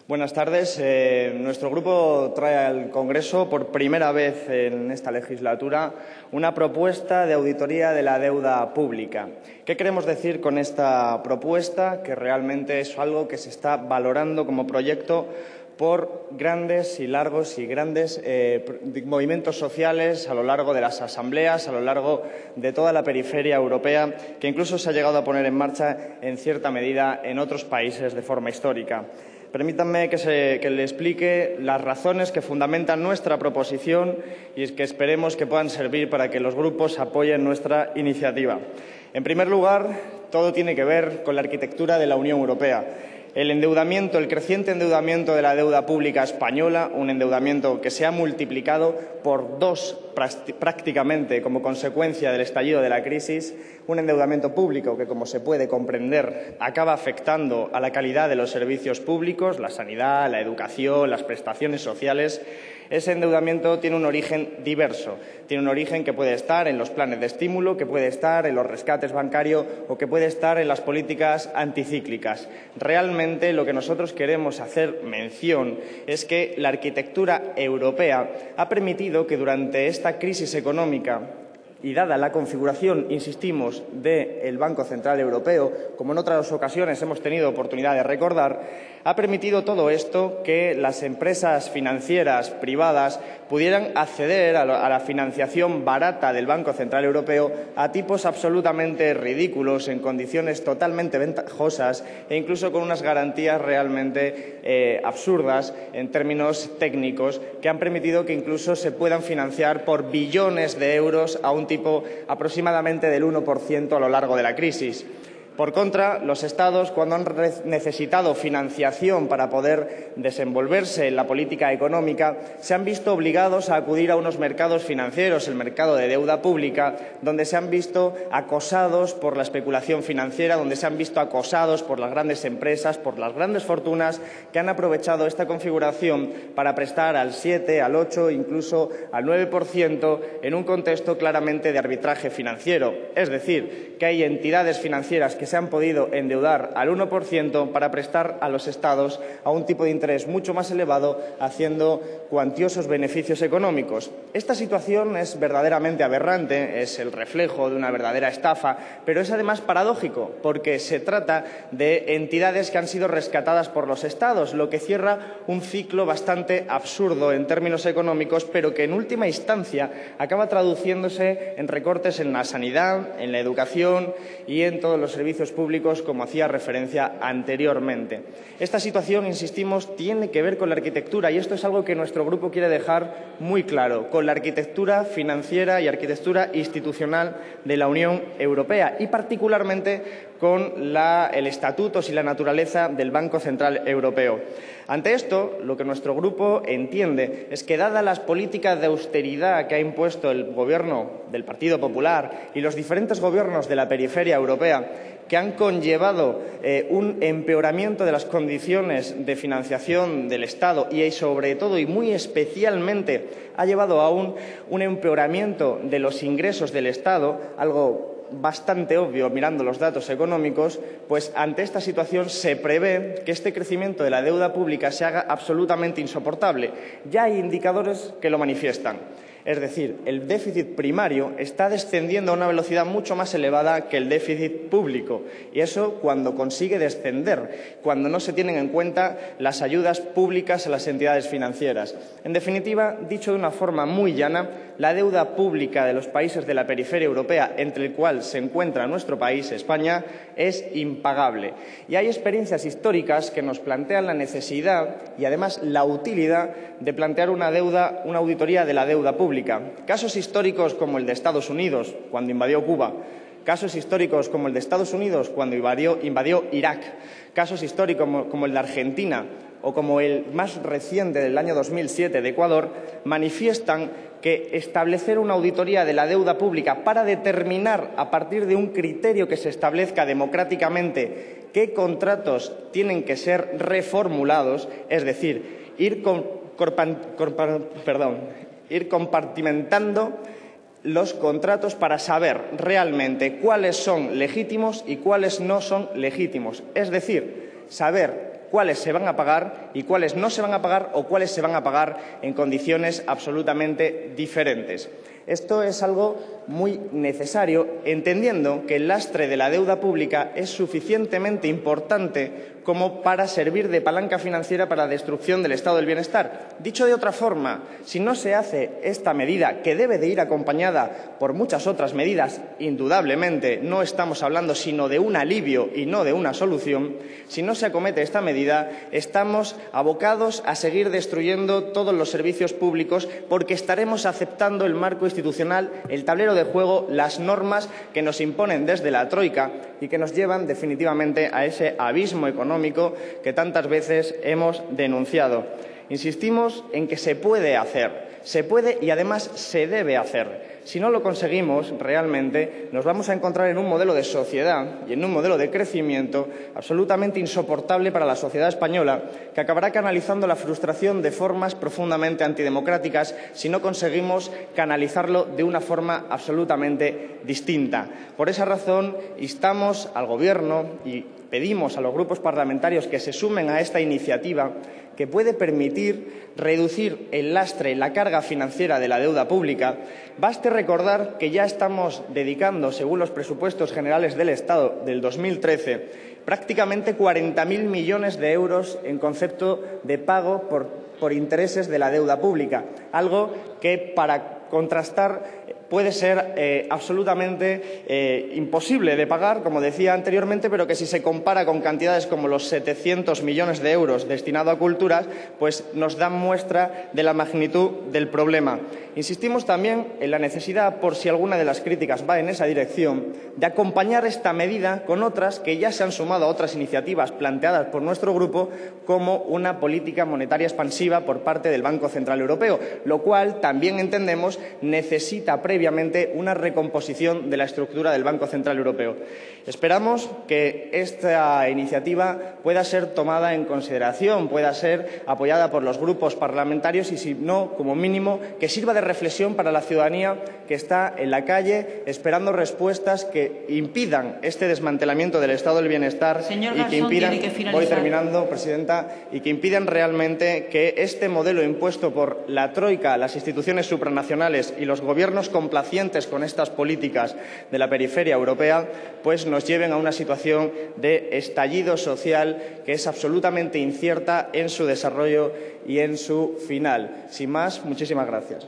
Buenas tardes. Nuestro grupo trae al Congreso por primera vez en esta legislatura una propuesta de auditoría de la deuda pública. ¿Qué queremos decir con esta propuesta? Que realmente es algo que se está valorando como proyecto por grandes y largos y grandes movimientos sociales a lo largo de las asambleas, a lo largo de toda la periferia europea, que incluso se ha llegado a poner en marcha en cierta medida en otros países de forma histórica. Permítanme que le explique las razones que fundamentan nuestra proposición y que esperemos que puedan servir para que los grupos apoyen nuestra iniciativa. En primer lugar, todo tiene que ver con la arquitectura de la Unión Europea. El creciente endeudamiento de la deuda pública española, un endeudamiento que se ha multiplicado por 2 prácticamente como consecuencia del estallido de la crisis, un endeudamiento público que, como se puede comprender, acaba afectando a la calidad de los servicios públicos, la sanidad, la educación, las prestaciones sociales. Ese endeudamiento tiene un origen diverso. Tiene un origen que puede estar en los planes de estímulo, que puede estar en los rescates bancarios o que puede estar en las políticas anticíclicas. Realmente lo que nosotros queremos hacer mención es que la arquitectura europea ha permitido que durante esta crisis económica y dada la configuración, insistimos, del Banco Central Europeo, como en otras ocasiones hemos tenido oportunidad de recordar, ha permitido todo esto que las empresas financieras privadas pudieran acceder a la financiación barata del Banco Central Europeo a tipos absolutamente ridículos, en condiciones totalmente ventajosas e incluso con unas garantías realmente absurdas en términos técnicos que han permitido que incluso se puedan financiar por billones de euros a un tipo aproximadamente del 1% a lo largo de la crisis. Por contra, los Estados, cuando han necesitado financiación para poder desenvolverse en la política económica, se han visto obligados a acudir a unos mercados financieros, el mercado de deuda pública, donde se han visto acosados por la especulación financiera, donde se han visto acosados por las grandes empresas, por las grandes fortunas que han aprovechado esta configuración para prestar al 7, al 8, incluso al 9% en un contexto claramente de arbitraje financiero. Es decir, que hay entidades financieras que se han podido endeudar al 1% para prestar a los Estados a un tipo de interés mucho más elevado, haciendo cuantiosos beneficios económicos. Esta situación es verdaderamente aberrante, es el reflejo de una verdadera estafa, pero es además paradójico, porque se trata de entidades que han sido rescatadas por los Estados, lo que cierra un ciclo bastante absurdo en términos económicos, pero que en última instancia acaba traduciéndose en recortes en la sanidad, en la educación y en todos los servicios públicos, como hacía referencia anteriormente. Esta situación, insistimos, tiene que ver con la arquitectura y esto es algo que nuestro grupo quiere dejar muy claro, con la arquitectura financiera y arquitectura institucional de la Unión Europea y particularmente con el estatuto y la naturaleza del Banco Central Europeo. Ante esto, lo que nuestro grupo entiende es que, dadas las políticas de austeridad que ha impuesto el Gobierno del Partido Popular y los diferentes gobiernos de la periferia europea, que han conllevado un empeoramiento de las condiciones de financiación del Estado y, sobre todo y muy especialmente, ha llevado a un empeoramiento de los ingresos del Estado, algo bastante obvio mirando los datos económicos, pues ante esta situación se prevé que este crecimiento de la deuda pública se haga absolutamente insoportable. Ya hay indicadores que lo manifiestan. Es decir, el déficit primario está descendiendo a una velocidad mucho más elevada que el déficit público. Y eso cuando consigue descender, cuando no se tienen en cuenta las ayudas públicas a las entidades financieras. En definitiva, dicho de una forma muy llana, la deuda pública de los países de la periferia europea, entre el cual se encuentra nuestro país, España, es impagable. Y hay experiencias históricas que nos plantean la necesidad y, además, la utilidad de plantear una auditoría de la deuda pública. Casos históricos como el de Estados Unidos, cuando invadió Cuba, casos históricos como el de Estados Unidos cuando invadió Irak, casos históricos como el de Argentina o como el más reciente del año 2007 de Ecuador, manifiestan que establecer una auditoría de la deuda pública para determinar, a partir de un criterio que se establezca democráticamente, qué contratos tienen que ser reformulados, es decir, ir compartimentando los contratos para saber realmente cuáles son legítimos y cuáles no son legítimos. Es decir, saber cuáles se van a pagar y cuáles no se van a pagar, o cuáles se van a pagar en condiciones absolutamente diferentes. Esto es algo muy necesario, entendiendo que el lastre de la deuda pública es suficientemente importante como para servir de palanca financiera para la destrucción del estado del bienestar. Dicho de otra forma, si no se hace esta medida, que debe de ir acompañada por muchas otras medidas, indudablemente no estamos hablando sino de un alivio y no de una solución, si no se acomete esta medida, estamos abocados a seguir destruyendo todos los servicios públicos, porque estaremos aceptando el marco institucional, el tablero de juego, las normas que nos imponen desde la troika y que nos llevan definitivamente a ese abismo económico que tantas veces hemos denunciado. Insistimos en que se puede hacer, se puede y además se debe hacer. Si no lo conseguimos realmente, nos vamos a encontrar en un modelo de sociedad y en un modelo de crecimiento absolutamente insoportable para la sociedad española, que acabará canalizando la frustración de formas profundamente antidemocráticas si no conseguimos canalizarlo de una forma absolutamente distinta. Por esa razón, instamos al Gobierno y pedimos a los grupos parlamentarios que se sumen a esta iniciativa, que puede permitir reducir el lastre, la carga financiera de la deuda pública. Baste recordar que ya estamos dedicando, según los presupuestos generales del Estado del 2013, prácticamente 40.000 millones de euros en concepto de pago por intereses de la deuda pública, algo que, para contrastar, puede ser absolutamente imposible de pagar, como decía anteriormente, pero que si se compara con cantidades como los 700 millones de euros destinados a culturas, pues nos dan muestra de la magnitud del problema. Insistimos también en la necesidad, por si alguna de las críticas va en esa dirección, de acompañar esta medida con otras que ya se han sumado a otras iniciativas planteadas por nuestro grupo, como una política monetaria expansiva por parte del Banco Central Europeo, lo cual también entendemos necesita previamente una recomposición de la estructura del Banco Central Europeo. Esperamos que esta iniciativa pueda ser tomada en consideración, pueda ser apoyada por los grupos parlamentarios y, si no, como mínimo, que sirva de reflexión para la ciudadanía que está en la calle esperando respuestas que impidan este desmantelamiento del estado del bienestar y que impidan, voy terminando, Presidenta, y que impidan realmente que este modelo impuesto por la troika, las instituciones supranacionales y los gobiernos complacientes con estas políticas de la periferia europea, pues nos lleven a una situación de estallido social que es absolutamente incierta en su desarrollo y en su final. Sin más, muchísimas gracias.